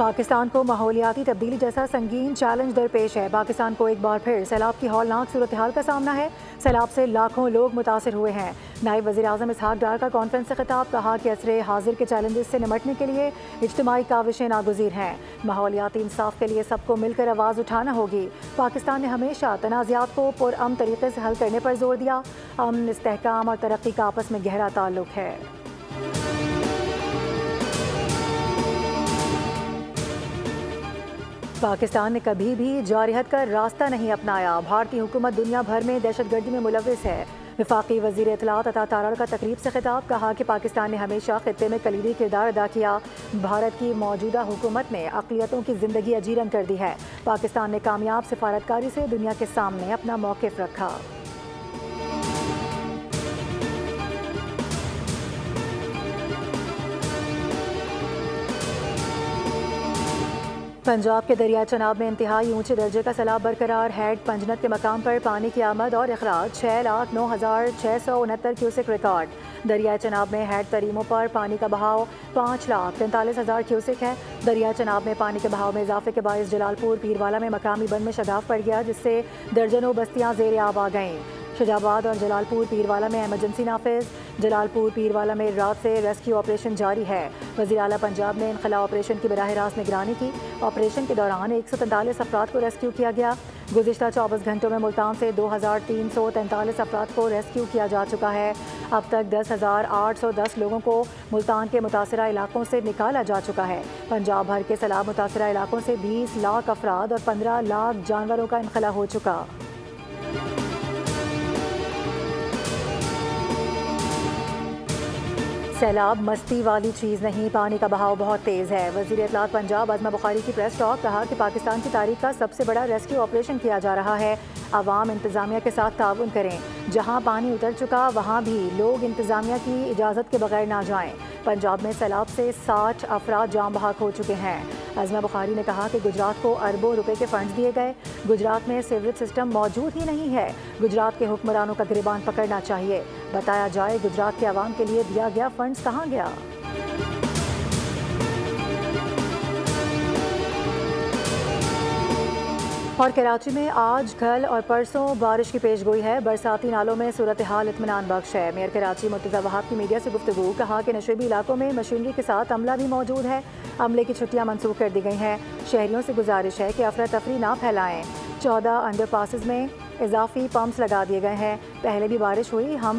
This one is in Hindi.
पाकिस्तान को माहौलियाती तब्दीली जैसा संगीन चैलेंज दरपेश है। पाकिस्तान को एक बार फिर सैलाब की हौलनाक सूरत हाल का सामना है। सैलाब से लाखों लोग मुतासर हुए हैं। नायब वज़ीर आज़म इसहाक डार का कॉन्फ्रेंस से खिताब, कहा कि असरे हाजिर के चैलेंजेस से निमटने के लिए इज्तिमाई काविशें नागुज़ीर हैं। माहौलियाती इंसाफ के लिए सबको मिलकर आवाज़ उठाना होगी। पाकिस्तान ने हमेशा तनाज़ात को पुरअमन तरीके से हल करने पर जोर दिया। अमन, इस्तेहकाम और तरक्की का आपस में गहरा ताल्लुक है। पाकिस्तान ने कभी भी जारहत का रास्ता नहीं अपनाया। भारतीय हुकूमत दुनिया भर में दहशतगर्दी में मुलविस है। वफाकी वज़ीर इत्तलात अता तारड़ का तकरीब से खिताब, कहा कि पाकिस्तान ने हमेशा खित्ते में कलीदी किरदार अदा किया। भारत की मौजूदा हुकूमत ने अक़लियतों की ज़िंदगी अजीरन कर दी है। पाकिस्तान ने कामयाब सिफारतकारी से दुनिया के सामने अपना मौक़िफ़ रखा। पंजाब के दरिया चनाब में इंतहाई ऊंचे दर्जे का सैलाब बरकरार। हेड पंजनत के मकाम पर पानी की आमद और अखराज 6,09,669 क्यूसेक रिकॉर्ड। दरिया चनाब में हेड तरीमों पर पानी का बहाव 5,43,000 क्यूसेक है। दरिया चनाब में पानी के बहाव में इजाफे के बायस जलालपुर पीरवाला में मकामी बंद में शगाफ पड़ गया, जिससे दर्जनों बस्तियां ज़ेर आब आ गईं। शाहजाबाद और जलालपुर पीरवाला में इमरजेंसी नाफिज। जलालपुर पीरवाला में रात से रेस्क्यू ऑपरेशन जारी है। वज़ीर आला पंजाब ने इनखला ऑपरेशन की बराह रास्त निगरानी की। ऑपरेशन के दौरान 143 अफराद को रेस्क्यू किया गया। गुज़िश्ता 24 घंटों में मुल्तान से 2,343 अफराद को रेस्क्यू किया जा चुका है। अब तक 10,810 लोगों को मुल्तान के मुतासरा इलाकों से निकाला जा चुका है। पंजाब भर के सैलाब मुतासरा इलाकों से 20 लाख अफराद और 15 लाख जानवरों का इनखला हो चुका। सैलाब मस्ती वाली चीज़ नहीं, पानी का बहाव बहुत तेज़ है। वज़ीर इत्तलात पंजाब आज़मा बुखारी की प्रेस टॉक, कहा कि पाकिस्तान की तारीख का सबसे बड़ा रेस्क्यू ऑपरेशन किया जा रहा है। अवाम इंतज़ामिया के साथ ताउन करें। जहाँ पानी उतर चुका वहाँ भी लोग इंतज़ामिया की इजाज़त के बगैर ना जाएँ। पंजाब में सैलाब से 60 अफराद जाम बहक हो चुके हैं। आज़मा बुखारी ने कहा कि गुजरात को अरबों रुपए के फंड्स दिए गए। गुजरात में सीवरेज सिस्टम मौजूद ही नहीं है। गुजरात के हुक्मरानों का गिरबान पकड़ना चाहिए। बताया जाए गुजरात के अवाम के लिए दिया गया फंड्स कहाँ गया। और कराची में आज, कल और परसों बारिश की पेशगोई है। बरसाती नालों में सूरत हाल इत्मीनान बख्श है। मेयर कराची मुर्तज़ा वहाब की मीडिया से गुफ्तगू, कहा कि नशेबी इलाकों में मशीनरी के साथ अमला भी मौजूद है। अमले की छुट्टियां मनसूख कर दी गई हैं। शहरियों से गुजारिश है कि अफरा तफरी ना फैलाएं। 14 अंडर पासिस में इजाफी पम्प्स लगा दिए गए हैं। पहले भी बारिश हुई, हम